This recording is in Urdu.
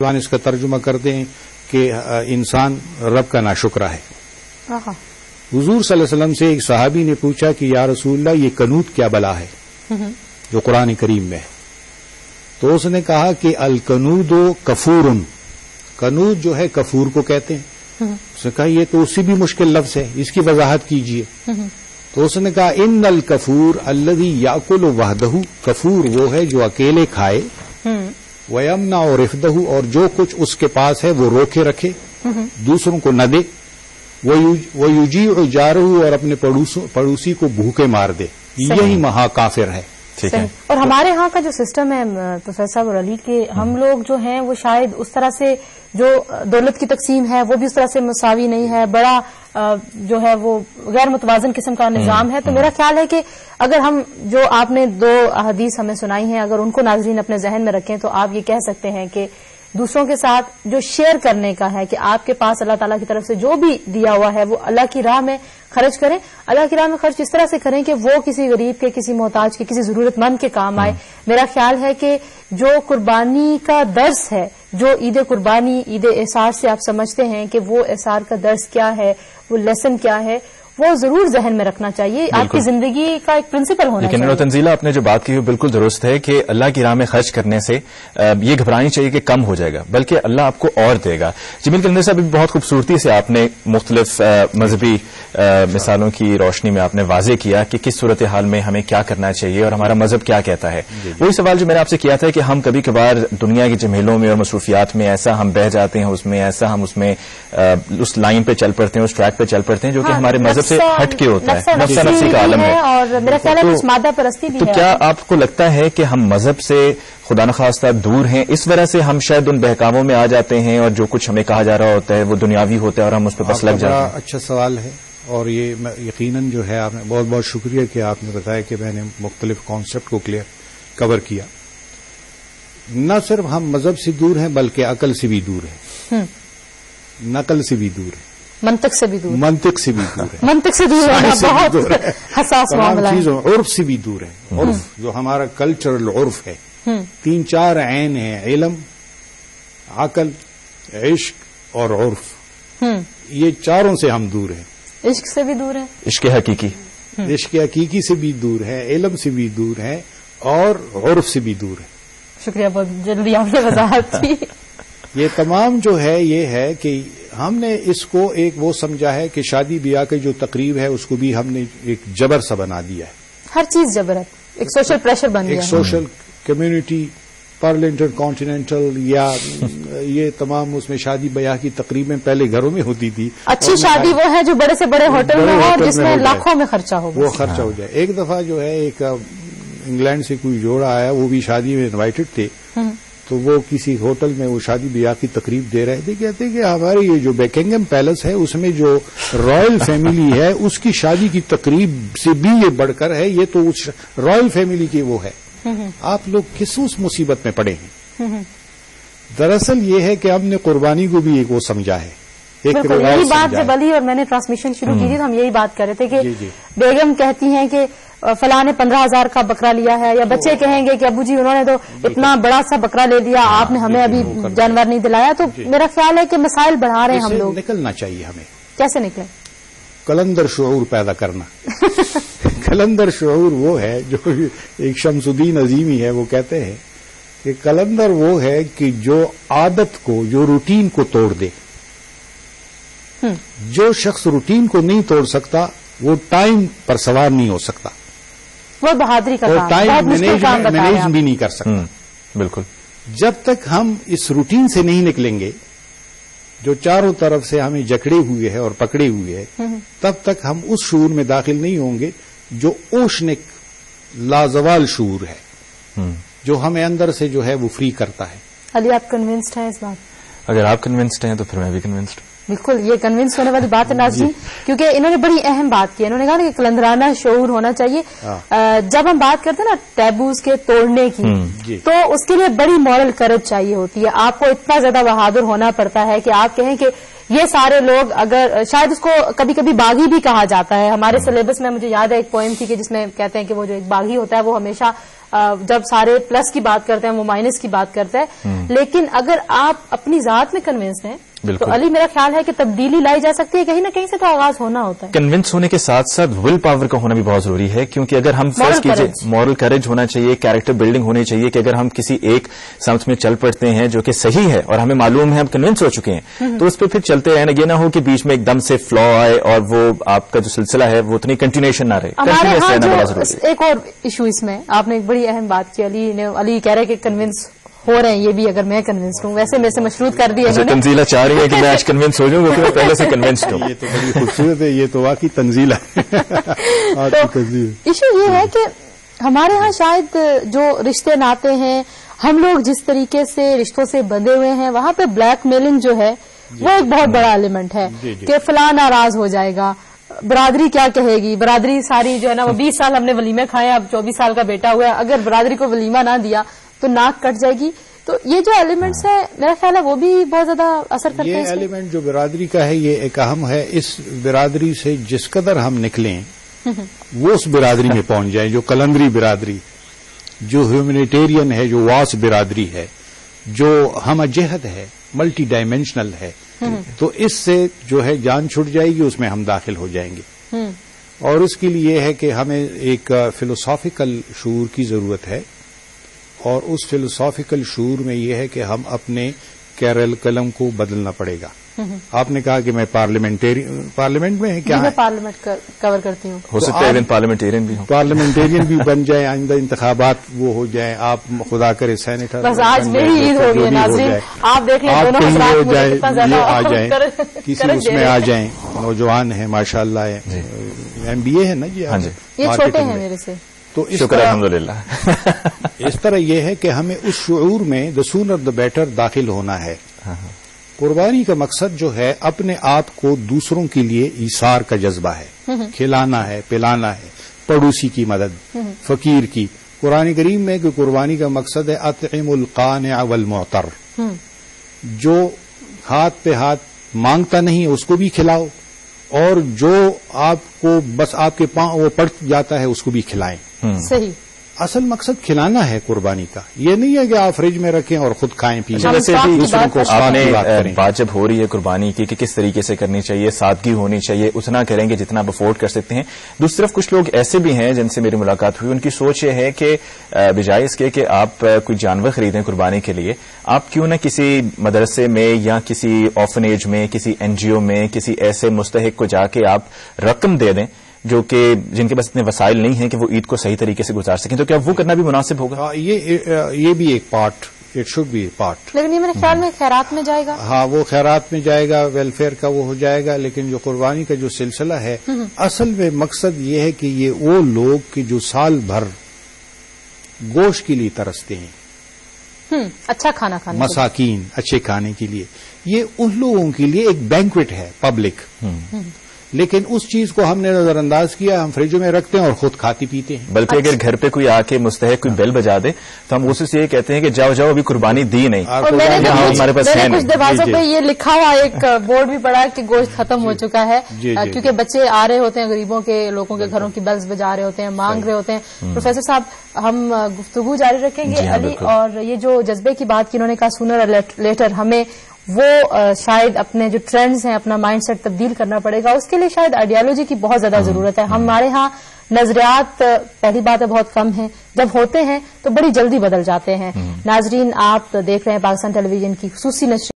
اس کا ترجمہ کرتے ہیں کہ انسان رب کا ناشکرہ ہے. حضور صلی اللہ علیہ وسلم سے ایک صحابی نے پوچھا کہ یا رسول اللہ یہ قنوت کیا بلا ہے جو قرآن کریم میں ہے؟ تو اس نے کہا کہ القنود کفور، قنوت جو ہے کفور کو کہتے ہیں. اس نے کہا یہ تو اس سے بھی مشکل لفظ ہے، اس کی وضاحت کیجئے. تو اس نے کہا ان الکفور الذی یاکل وحدہ، کفور وہ ہے جو اکیلے کھائے، ویمنع رفدہ اور جو کچھ اس کے پاس ہے وہ روکے رکھے، دوسروں کو نہ دے، ویجیع جارہ اور اپنے پڑوسی کو بھوکے مار دے، یہی مہا کافر ہے. اور ہمارے ہاں کا جو سسٹم ہے پروفیسر صاحب اور علی کہ ہم لوگ جو ہیں وہ شاید اس طرح سے جو دولت کی تقسیم ہے وہ بھی اس طرح سے مساوی نہیں ہے، بڑا جو ہے وہ غیر متوازن قسم کا نظام ہے. تو میرا خیال ہے کہ اگر ہم جو آپ نے 2 احادیث ہمیں سنائی ہیں اگر ان کو ناظرین اپنے ذہن میں رکھیں تو آپ یہ کہہ سکتے ہیں کہ دوسروں کے ساتھ جو شیئر کرنے کا ہے کہ آپ کے پاس اللہ تعالیٰ کی طرف سے جو بھی دیا ہوا ہے وہ اللہ کی راہ میں خرچ کریں. اللہ کی راہ میں خرچ اس طرح سے کریں کہ وہ کسی غریب کے، کسی محتاج کے، کسی ضرورت مند کے کام آئے. میرا خیال ہے کہ جو قربانی کا درس ہے، جو عید قربانی، عید احصار سے آپ سمجھتے ہیں کہ وہ احصار کا درس کیا ہے، وہ لیسن کیا ہے، وہ ضرور ذہن میں رکھنا چاہیے. آپ کی زندگی کا ایک پرنسپل ہونا چاہیے. لیکن تنزیلہ آپ نے جو بات کی وہ بالکل درست ہے کہ اللہ کی راہ میں خرچ کرنے سے یہ گھبرانی چاہیے کہ کم ہو جائے گا، بلکہ اللہ آپ کو اور دے گا. جمیل کلندر صاحب بہت خوبصورتی سے آپ نے مختلف مذہبی مثالوں کی روشنی میں آپ نے واضح کیا کہ کس صورتحال میں ہمیں کیا کرنا چاہیے اور ہمارا مذہب کیا کہتا ہے. وہی سوال جو میں نے آپ سے کیا تھا کہ ہم کبھی کبھار دنیا کی جھمیلوں میں اور مصروفیات میں ایسا ہم بہ جاتے ہیں، اس میں ایسا ہم اس لائن پہ چل پڑتے ہیں، اس ٹریک پہ چل پڑتے ہیں جو کہ ہمارے مذہب سے ہٹ کے ہوتا ہے، نفسی کا عالم ہے. اور میرا خیال ہے کچھ مادہ پرستی بھی ہے. تو کیا آپ کو لگتا ہے کہ ہم مذہب سے خدا نخواستہ دور ہیں، اس وجہ سے ہم شاید ان بہکاووں میں آ جاتے ہیں اور جو کچھ ہمیں کہا جا رہا ہوتا ہے وہ دنیاوی ہوتا ہے اور ہم اس پہ بس لگ جاتے ہیں؟ اچھا سوال ہے، اور یہ یقیناً جو ہے آپ نے بہت بہت شکریہ کہ آپ نے بتایا کہ میں نے مختلف کانسیپٹ کو کور کیا. نہ صرف ہم مذہب سے دور ہیں بلکہ عقل سے بھی دور ہیں، نقل سے بھی دور ہیں، منطق سے بھی دور، منطق سے بھی دور ہے، منطق سے دور ہے، بہت حساس معاملہ ہے. چیزوں عرف سے بھی دور ہے. عرف جو ہمارا کلچرل عرف ہے، 3-4 عین ہیں، علم، عقل، عشق اور عرف. یہ چاروں سے ہم دور ہیں. عشق سے بھی دور ہے، عشق حقیقی، عشق حقیقی سے بھی دور ہے، علم سے بھی دور ہے اور عرف سے بھی دور ہے. شکریہ، بہت جلدی آپ نے وضاحت کی. یہ تمام جو ہے یہ ہے کہ ہم نے اس کو ایک وہ سمجھا ہے کہ شادی بیاہ کی جو تقریب ہے اس کو بھی ہم نے ایک جبر سا بنا دیا ہے. ہر چیز جبر ہے، ایک سوشل پریشر بن گیا، ایک social community Pearl Intercontinental یا یہ تمام اس میں شادی بیاہ کی تقریبیں پہلے گھروں میں ہوتی تھی. اچھی شادی وہ ہے جو بڑے سے بڑے ہوٹل میں ہو جس میں لاکھوں میں خرچہ ہو، وہ خرچہ ہو جائے. ایک دفعہ جو ہے ایک انگلینڈ سے کوئی جوڑا آیا، وہ بھی شادی میں انوائٹڈ تھے، تو وہ کسی ہوٹل میں وہ شادی بیاہ کی تقریب دے رہے تھے. کہتے کہ ہمارے یہ جو بیکنگم پیلس ہے اس میں جو رائل فیملی ہے اس کی شادی کی تقریب سے بھی یہ بڑھ کر ہے، یہ تو اس رائل فیملی کی وہ ہے. آپ لوگ کس اس مصیبت میں پڑے ہیں؟ دراصل یہ ہے کہ ہم نے قربانی کو بھی ایک وہ سمجھا ہے، ایک یہی بات جب علی اور میں نے ٹرانسمیشن شروع کی تھی تو ہم یہی بات کر رہے تھے کہ بیگم کہتی ہیں کہ فلاں نے 15,000 کا بکرا لیا ہے، یا بچے کہیں گے کہ ابو جی انہوں نے تو اتنا بڑا سا بکرا لے لیا، آپ نے ہمیں ابھی جانور نہیں دلایا. تو میرا خیال ہے کہ مسائل بڑھا رہے ہیں ہم لوگ. نکلنا چاہیے ہمیں. کیسے نکلیں؟ قلندر شعور پیدا کرنا. قلندر شعور وہ ہے جو ایک شمس الدین عظیمی ہے، وہ کہتے ہیں کہ قلندر وہ ہے کہ جو عادت کو، جو روٹین کو توڑ دے. جو شخص روٹین کو نہیں توڑ سکتا وہ ٹائم پر سوار نہیں ہو سکتا، وہ بہادری کا کام، ٹائم مینیج بھی نہیں کر سکتا. بالکل. جب تک ہم اس روٹین سے نہیں نکلیں گے جو چاروں طرف سے ہمیں جکڑے ہوئے ہے اور پکڑے ہوئے ہے، تب تک ہم اس شعور میں داخل نہیں ہوں گے جو اوشنک لازوال شعور ہے، جو ہمیں اندر سے جو ہے وہ فری کرتا ہے. علی آپ کنونسڈ ہیں اس بات؟ اگر آپ کنونسڈ ہیں تو پھر میں بھی کنونسڈ. بالکل، یہ کنونس ہونے والی بات ہے ناظرین، کیونکہ انہوں نے بڑی اہم بات کی. انہوں نے کہا کہ قلندرانہ شعور ہونا چاہیے. جب ہم بات کرتے ہیں نا ٹیبوز کے توڑنے کی، تو اس کے لیے بڑی مورل کریج چاہیے ہوتی ہے. آپ کو اتنا زیادہ بہادر ہونا پڑتا ہے کہ آپ کہیں کہ یہ سارے لوگ اگر شاید اس کو کبھی کبھی باغی بھی کہا جاتا ہے. ہمارے سلیبس میں مجھے یاد ہے ایک پوئم تھی کہ جس میں کہتے ہیں کہ وہ جو ایک باغی ہوتا ہے وہ ہمیشہ جب سارے پلس کی بات کرتے ہیں وہ مائنس کی بات کرتا ہے. لیکن اگر آپ اپنی ذات میں کنونس ہیں تو علی میرا خیال ہے کہ تبدیلی لائی جا سکتی ہے. کہیں نہ کہیں سے تو آغاز ہونا ہوتا ہے. کنونس ہونے کے ساتھ ساتھ ول پاور کا ہونا بھی بہت ضروری ہے, کیونکہ اگر ہم فرض کیجیے مورل کریج ہونا چاہیے, کیریکٹر بلڈنگ ہونی چاہیے کہ اگر ہم کسی ایک سمت میں چل پڑتے ہیں جو کہ صحیح ہے اور ہمیں معلوم ہے ہم کنونس ہو چکے ہیں تو اس پہ پھر چلتے رہنا, یہ نہ ہو کہ بیچ میں ایک دم سے فلا آئے اور وہ آپ کا جو سلسلہ ہے وہ اتنی کنٹینیوشن نہ رہے. ہمارے ہاں ایک اور ایشو اس میں آپ نے ایک بڑی اہم بات کی, علی کہہ رہے کہ کنونس ہو رہے ہیں, یہ بھی اگر میں کنونسڈ ہوں, ویسے میرے سے مشروط کر دیا ہے. تنزیلہ چاہ رہی ہے کہ میں آج کنونس ہو جاؤں, کیونکہ میں پہلے سے کنونسڈ ہوں. یہ تو بڑی خوبصورت ہے, یہ تو واقعی تنزیلہ ایشو یہ ہے کہ ہمارے ہاں شاید جو رشتے ناتے ہیں, ہم لوگ جس طریقے سے رشتوں سے بندھے ہوئے ہیں, وہاں پہ بلیک میلنگ جو ہے وہ ایک بہت بڑا ایلیمنٹ ہے کہ فلاں ناراض ہو جائے گا, برادری کیا کہے گی, برادری ساری جو ہے نا وہ 20 سال ہم نے ولیمے کھائے, اب 24 سال کا بیٹا ہوا ہے, اگر برادری کو ولیمہ نہ دیا تو ناک کٹ جائے گی. تو یہ جو ایلیمنٹس ہیں میرا خیال ہے وہ بھی بہت زیادہ اثر کرتے ہیں. یہ ایلیمنٹ جو برادری کا ہے یہ ایک اہم ہے. اس برادری سے جس قدر ہم نکلیں وہ اس برادری میں پہنچ جائیں, جو کلندری برادری, جو ہیومینیٹیرین ہے, جو واس برادری ہے, جو ہم جہد ہے, ملٹی ڈائمینشنل ہے, تو اس سے جو ہے جان چھٹ جائے گی, اس میں ہم داخل ہو جائیں گے. اور اس کے لیے یہ ہے کہ ہمیں ایک فلسافیکل شعور کی ضرورت ہے, اور اس فلسافیکل شعور میں یہ ہے کہ ہم اپنے کیریکلم کو بدلنا پڑے گا. آپ نے کہا کہ میں پارلیمنٹ میں ہے کیا میں پارلیمنٹ کور کرتی ہوں, ہو سکتا ہے پارلیمنٹیرین بھی ہوں, پارلیمنٹیرین بھی بن جائیں, آئندہ انتخابات وہ ہو جائیں, آپ خدا کرے سینیٹر, بس آج میری عید ہو گئی ناظرین, آپ دیکھ لیں دونوں حضرات مجھے کتنا زیادہ آ جائیں, کسی اس میں آ جائیں, نوجوان ہیں ماشاءاللہ, MBA ہے نا جی, یہ چھوٹے ہیں میرے سے, تو شکر الحمدللہ. اس طرح یہ ہے کہ ہمیں اس شعور میں the sooner the better داخل ہونا ہے. قربانی کا مقصد جو ہے اپنے آپ کو دوسروں کے لیے ایثار کا جذبہ ہے, کھلانا ہے, پلانا ہے, پڑوسی کی مدد, فقیر کی. قرآن کریم میں کہ قربانی کا مقصد ہے اطعم القانع والمعتر, جو ہاتھ پہ ہاتھ مانگتا نہیں اس کو بھی کھلاؤ, اور جو آپ کو بس آپ کے پاؤں وہ پڑ جاتا ہے اس کو بھی کھلائیں. صحیح, اصل مقصد کھلانا ہے قربانی کا, یہ نہیں ہے کہ آپ فریج میں رکھیں اور خود کھائیں پییں. ویسے بھی دوسروں کو بات جب ہو رہی ہے قربانی کی کہ کس طریقے سے کرنی چاہیے, سادگی ہونی چاہیے, اتنا کریں گے جتنا آپ افورڈ کر سکتے ہیں. دوسری طرف کچھ لوگ ایسے بھی ہیں جن سے میری ملاقات ہوئی, ان کی سوچ یہ ہے کہ بجائے اس کے کہ آپ کوئی جانور خریدیں قربانی کے لیے, آپ کیوں نہ کسی مدرسے میں یا کسی آرفنیج میں, کسی NGO میں, کسی ایسے مستحق کو جا کے آپ رقم دے دیں جو کہ جن کے پاس اتنے وسائل نہیں ہیں کہ وہ عید کو صحیح طریقے سے گزار سکیں. تو کیا وہ کرنا بھی مناسب ہوگا؟ یہ بھی ایک part, it should be part. لیکن یہ میرے خیال میں خیرات میں جائے گا. ہاں, وہ خیرات میں جائے گا, ویلفیئر کا وہ ہو جائے گا. لیکن جو قربانی کا جو سلسلہ ہے اصل میں مقصد یہ ہے کہ یہ وہ لوگ کہ جو سال بھر گوشت کے لیے ترستے ہیں, اچھا کھانا کھانا, مساکین, اچھے کھانے کے لیے, یہ ان لوگوں کے لیے ایک بینکویٹ ہے پبلک. لیکن اس چیز کو ہم نے نظر انداز کیا, ہم فریجوں میں رکھتے ہیں اور خود کھاتی پیتے ہیں. بلکہ اگر گھر پہ کوئی آ کے مستحق کوئی بیل بجا دے تو ہم اسے یہ کہتے ہیں کہ جاؤ جاؤ ابھی قربانی دی نہیں, ہمارے پاس ہے نہیں. کچھ دروازوں پہ یہ لکھا ہوا ایک بورڈ بھی پڑا کہ گوشت ختم ہو چکا ہے, کیونکہ بچے آ رہے ہوتے ہیں, غریبوں کے لوگوں کے گھروں کی بیلز بجا رہے ہوتے ہیں, مانگ رہے ہوتے ہیں. پروفیسر صاحب ہم گفتگو جاری رکھیں گے علی, اور یہ جو جذبے کی بات کی انہوں نے کہا سونر اور لیٹر ہمیں وہ شاید اپنے جو ٹرینڈز ہیں اپنا مائنڈ سیٹ تبدیل کرنا پڑے گا. اس کے لیے شاید آئیڈیالوجی کی بہت زیادہ ضرورت ہے. ہمارے ہاں نظریات پہلی بات ہے بہت کم ہیں, جب ہوتے ہیں تو بڑی جلدی بدل جاتے ہیں. ناظرین آپ دیکھ رہے ہیں پاکستان ٹیلی ویژن کی خصوصی نشر